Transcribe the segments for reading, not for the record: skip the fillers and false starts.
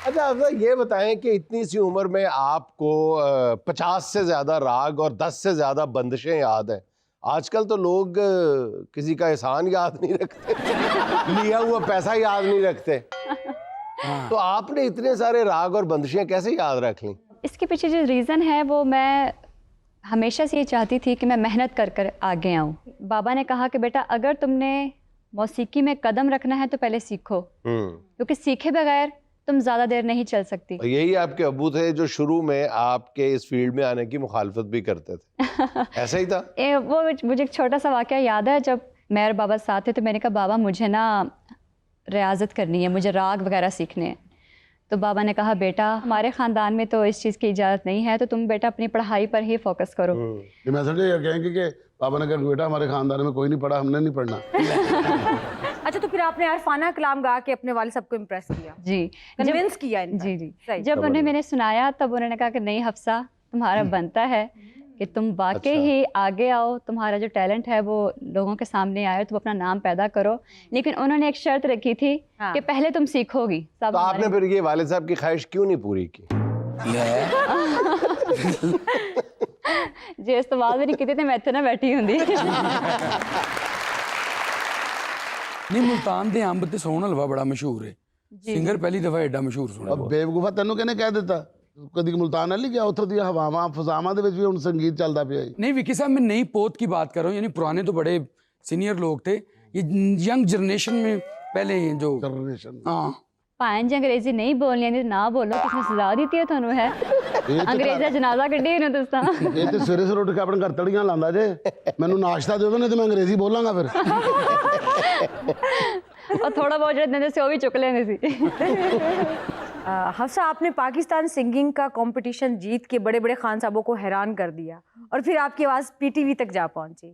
अच्छा अफजा ये बताएं कि इतनी सी उम्र में आपको 50 से ज्यादा राग और 10 से ज्यादा बंदिशें याद हैं। आजकल तो लोग किसी का एहसान याद नहीं रखते, लिया हुआ पैसा याद नहीं रखते। तो आपने इतने सारे राग और बंदिशें कैसे याद रख ली? इसके पीछे जो रीज़न है वो मैं हमेशा से ये चाहती थी कि मैं मेहनत कर कर आगे आऊँ। बाबा ने कहा कि बेटा अगर तुमने मौसीकी में कदम रखना है तो पहले सीखो, क्योंकि सीखे बगैर तुम ज़्यादा देर नहीं चल सकती। यही आपके अब्बू थे जो शुरू में आपके इस फील्ड में आने की मुखालफत भी करते थे। ऐसा ही था? वो मुझे एक छोटा सा वाक़या याद है, जब मैं और बाबा साथ थे तो मैंने कहा बाबा मुझे ना रियाज़त करनी है, मुझे राग वगैरह सीखने हैं। तो बाबा ने कहा बेटा हमारे ख़ानदान में तो इस चीज़ की इजाज़त नहीं है, तो तुम बेटा अपनी पढ़ाई पर ही फोकस करो। ये मैसेज ये कहेंगे कि पापा ने कहा बेटा हमारे खानदान में कोई नहीं पढ़ा, हमने नहीं पढ़ना। अच्छा, तो फिर आपने अरफाना कलाम गा के अपने वाले सबको इम्प्रेस किया? जी, कन्विंस किया? जी। जब उन्हें मैंने सुनाया तब उन्होंने कहा कि नहीं हफ्सा, तुम्हारा बनता है कि तुम वाकई ही आगे आओ, तुम्हारा जो टैलेंट है वो लोगों के सामने आए, तुम अपना नाम पैदा करो। लेकिन उन्होंने एक शर्त रखी थी कि पहले तुम सीखोगी। तो आपने फिर ये वालिद साहब की ख्वाहिश क्यों नहीं पूरी की? जे इस्तेमाल भी नहीं की थी मैं इतने ना बैठी हुंदी। नहीं मुल्तान दे अंब ते सोहन हलवा बड़ा मशहूर है। सिंगर पहली दफा एडा मशहूर सुना। अब बेवकूफा तेनों किहने कह दिता? कदी मुल्तान नहीं गया, उथों दी हवावां फजावां दे विच भी हुण संगीत चलदा पिया। नहीं विकी साहब, मैं नई पोत की बात कर रहा हूँ, यानी पुराने तो बड़े सीनियर लोग थे, ये यंग जनरेशन में पहले जो जनरेशन। हाँ भाएं जी अंग्रेजी नहीं बोलनी आंदी ना बोलो, किसने सजा दी है थानू है? अंग्रेजी दा जनाजा कड्ढी ना तुस तां। ये ते सवेरे सवेरे उठ के अपने घर तड़ियां लांदा जे, मैनू नाश्ता दे दो नहीं तो मैं अंग्रेजी बोलांगा फिर। और थोड़ा बहुत जो देंदे सी वो भी चुक लेंदे सी। हफ्सा, आपने पाकिस्तान सिंगिंग का कंपटीशन जीत के बड़े बड़े खान साहबों को हैरान कर दिया और फिर आपकी आवाज़ पीटीवी तक जा पहुंची,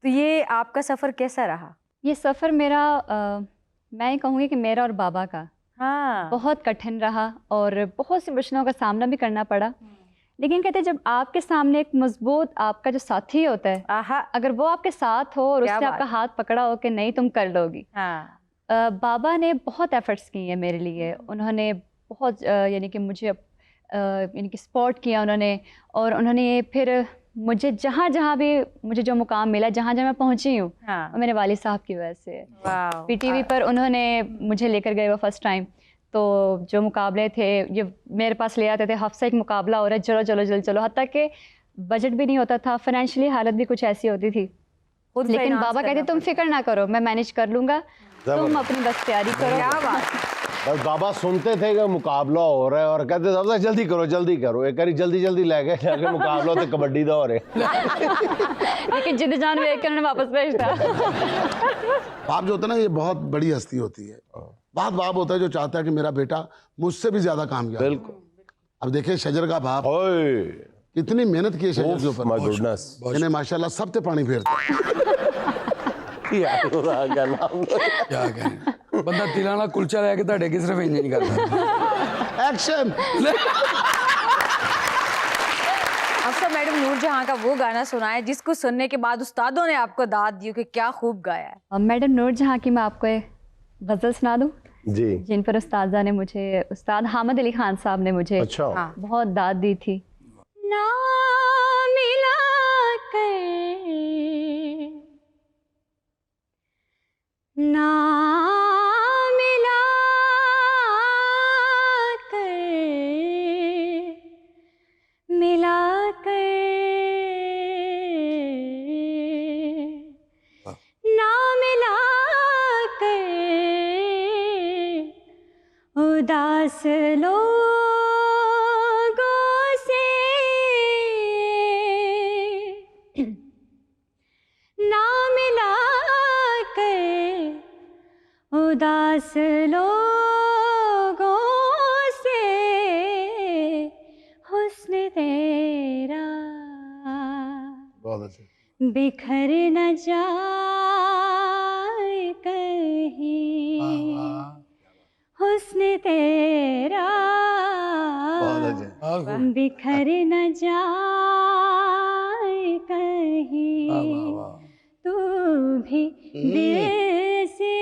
तो ये आपका सफ़र कैसा रहा? ये सफ़र मेरा मैं ये कहूँगी कि मेरा और बाबा का बहुत कठिन रहा और बहुत सी मुश्किलों का सामना भी करना पड़ा। लेकिन कहते हैं जब आपके सामने एक मजबूत आपका जो साथी होता है, अगर वो आपके साथ हो और उसने आपका हाथ पकड़ा हो कि नहीं तुम कर लोगी। बाबा ने बहुत एफर्ट्स किए हैं मेरे लिए, उन्होंने बहुत यानी कि मुझे यानी कि सपोर्ट किया उन्होंने, और उन्होंने फिर मुझे जहाँ जहाँ भी मुझे जो मुकाम मिला, जहाँ जहाँ मैं पहुँची हूँ, मेरे वालिद साहब की वजह से। पीटीवी पर उन्होंने मुझे लेकर गए वो फर्स्ट टाइम, तो जो मुकाबले थे ये मेरे पास ले आते थे, हफ्सा एक मुकाबला हो रहा है, चलो चलो चलो चलो, हत्ता कि बजट भी नहीं होता था, फाइनेंशियली हालत भी कुछ ऐसी होती थी। लेकिन बाबा कहते तुम फिक्र ना करो, मैं मैनेज कर लूँगा, तुम अपनी बस तैयारी करो। क्या बात। बस बाबा सुनते थे कि मुकाबला हो रहा है और कहते थे जल्दी करो जल्दी करो, एक बारी जल्दी जल्दी लेके जाके मुकाबला तो कबड्डी दा हो रहा है। लेकिन जिद जान देख के उन्होंने वापस भेजता। बाप जो होता है ना, ये बहुत बड़ी हस्ती होती है। बहुत बाप होता है जो चाहता है कि मेरा बेटा मुझसे भी ज्यादा कामयाब। बिल्कुल। अब देखिए शजर का बाप कितनी मेहनत की है शजर के ऊपर, इन्हें माशाल्लाह सब ते पानी फेरता। क्या करें, बंदा तिलाना कुलचा लेके ਤੁਹਾਡੇ की सिर्फ इंज नहीं करता। एक्शन। अफसा मैडम नूरजहां का वो गाना सुनाए जिसको सुनने के बाद उस्तादों ने आपको दाद दी कि क्या खूब गाया है। मैडम नूरजहां की मैं आपको एक गज़ल सुना दूं जी, जिन पर उस्तादा ने मुझे, उस्ताद हामिद अली खान साहब ने मुझे बहुत दाद दी थी। ना मिला ना मिला मिला ना मिला उदास लोगों से ना मिला उदास लोगों से हुस्न तेरा बिखर न जाए कहीं, हुस्न तेरा बिखर न जाए कहीं, तू भी दिल से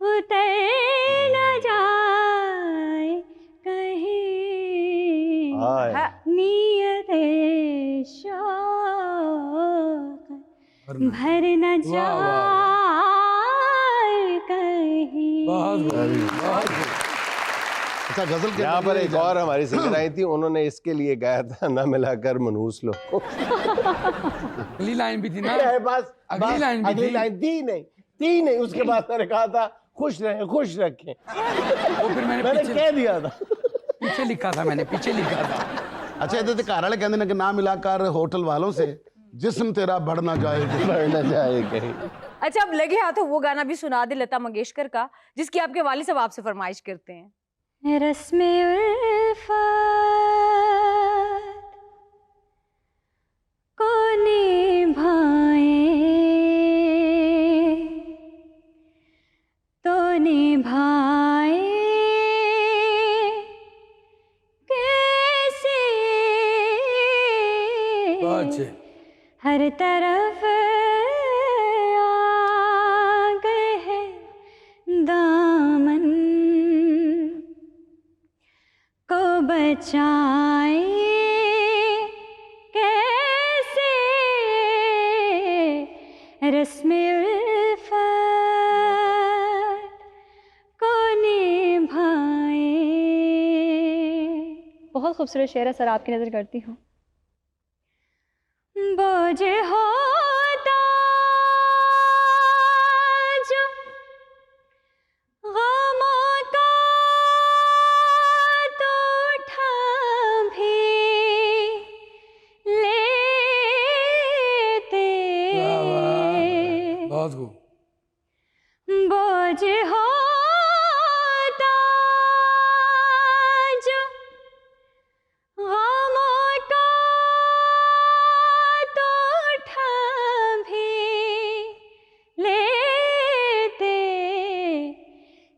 उतर न जाए हाय। नियते शौक भर न वाह, वाह, जाए कहीं। बहुत खूब, बहुत खूब। अच्छा गजल के यहाँ अंदर पर ये एक और हमारी सिंगर आई थी, उन्होंने इसके लिए गाया था ना मिलाकर मनहूस लो। अगली लाइन भी थी ना, बस अगली लाइन भी अगली थी। लाइन थी नहीं, उसके बाद मैंने कहा था खुश रहें, खुश रखें। वो फिर मैंने मैंने पीछे कह दिया था। पीछे लिखा था, मैंने पीछे लिखा था। अच्छा इधर घर वाले कहते हैं कि ना मिलाकर होटल वालों से जिस्म तेरा बढ़ ना जाएगा। बढ़ना चाहे कहीं। अच्छा, अब लगे हाथों वो गाना भी सुना दे लता मंगेशकर का, जिसकी आपके वालिद साहब आपसे फरमाइश करते हैं। रस्मे उल्फत को निभाए तो निभाए कैसे, बहुत अच्छे। हर तरफ आग है दामन को बचाए कैसे, रस्मे उल्फत को निभाए। बहुत खूबसूरत शेर है सर, आपकी नजर करती हूँ। बोझ होता जो गमों का तो उठा भी लेते, वाह, वाह, वाह, बहुत खूब। बोझ होता जो गमों का तो उठा भी लेते,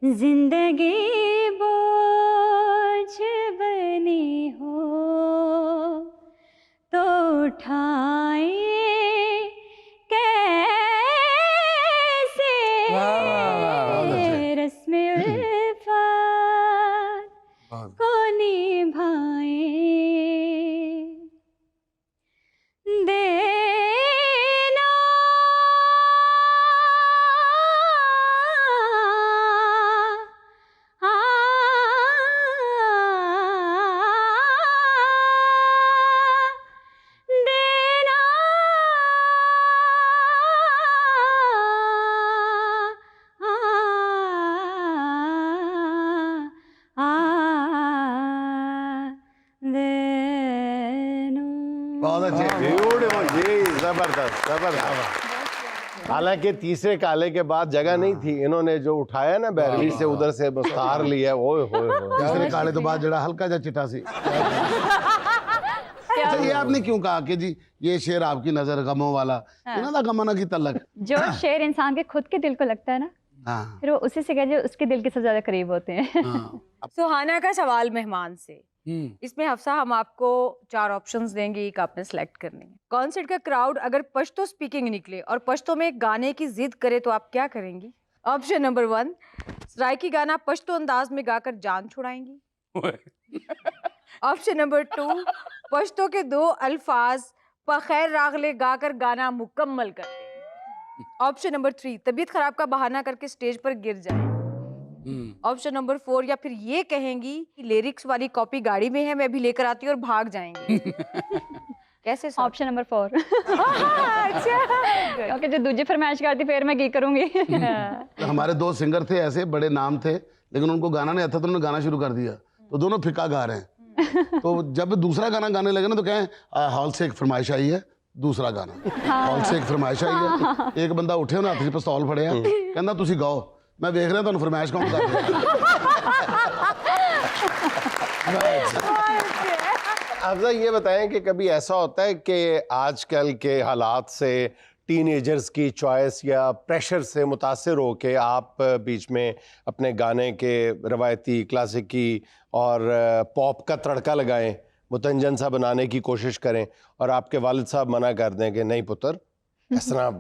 जिंदगी बोझ बनी हो तो उठाए कैसे, वाह, वाह, वाह, रस्मे उल्फत बहुत। को निभाए। देना देना बहुत अच्छे। ब्यूटीफुल जी, जबरदस्त जबरदस्त। हालांकि तीसरे काले के बाद जगह नहीं थी, इन्होंने जो उठाया ना बैरवी से, उधर से मुस्तार लिया। ओए होए होए। तीसरे काले तो बाद जड़ा हल्का जा चिट्टा सी। अच्छा ये आपने क्यों कहा कि जी ये शेर आपकी नजर गमों वाला, इन्हों दा गमना की तलक। जो शेर इंसान के खुद के दिल को लगता है ना, हाँ फिर वो उसी से कहते उसके दिल के सबसे ज्यादा करीब होते हैं। हाँ। सुहाना का सवाल मेहमान से। इसमें हफ्सा हम आपको 4 ऑप्शंस देंगे, एक आपने सेलेक्ट करनी है। कॉन्सर्ट का क्राउड अगर पश्तो स्पीकिंग निकले और पश्तो में एक गाने की जिद करे तो आप क्या करेंगी? ऑप्शन नंबर 1, सराइकी गाना पश्तो अंदाज में गाकर जान छुड़ाएंगी। ऑप्शन नंबर 2, पश्तो के 2 अल्फाज पखैर रागले गाकर गाना मुकम्मल कर देंगी। ऑप्शन नंबर 3, तबीयत खराब का बहाना करके स्टेज पर गिर जाए। ऑप्शन नंबर 4, या फिर ये कहेंगी कि लिरिक्स वाली कॉपी गाड़ी में है, मैं भी लेकर आती हूँ और भाग जाएंगी। कैसे? Option number 4। अच्छा, क्योंकि जो दूसरी फरमाइश करती फिर मैं की करूंगी। हमारे 2 सिंगर थे ऐसे, बड़े नाम थे, लेकिन उनको गाना नहीं आता तो उन्होंने गाना शुरू कर दिया, तो दोनों फिक्का गा रहे हैं। तो जब दूसरा गाना गाने लगे ना तो कहें हॉल से एक फरमाइश आई है, दूसरा गाना हॉल से एक फरमाइश आई है। एक बंदा उठे ना, हाथ च पिस्तौल फड़िया, कहना तुसी गाओ, मैं देख रहा तुहानू फरमाइश कौन कर रहा। अफजा ये बताएं कि कभी ऐसा होता है कि आजकल के हालात से, टीनेजर्स की चॉइस या प्रेशर से मुतासिर हो के आप बीच में अपने गाने के रवायती, क्लासिकी और पॉप का तड़का लगाएं, मुतंजन सा बनाने की कोशिश करें और आपके वालिद साहब मना कर दें कि नहीं पुत्र, इस तरह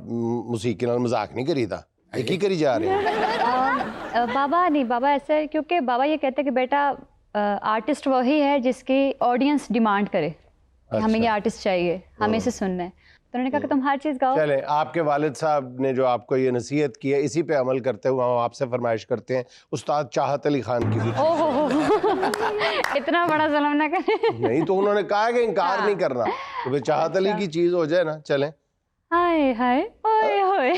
मौसीकी नाल मजाक नहीं करीदा, एक ही करी जा रहे हैं? बाबा नहीं, बाबा ऐसा है क्योंकि बाबा ये कहते हैं कि बेटा आर्टिस्ट वही है जिसकी ऑडियंस डिमांड करे कि हमें ये आर्टिस्ट चाहिए, हमें इसे सुनना है, तो उन्होंने कहा कि तुम हर चीज़ गाओ। चलें, आपके वालिद साहब ने जो आपको ये नसीहत की है, इसी पे अमल करते हुए हम आपसे फरमाइश करते हैं उस्ताद चाहत अली खान की भी। ओहो इतना बड़ा जुल्म ना करें। नहीं तो उन्होंने कहा कि इनकार नहीं करना, तो फिर चाहत अली की चीज हो जाए ना। चलें। हाय हाय ओए होए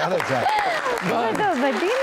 अच्छा तो बदीन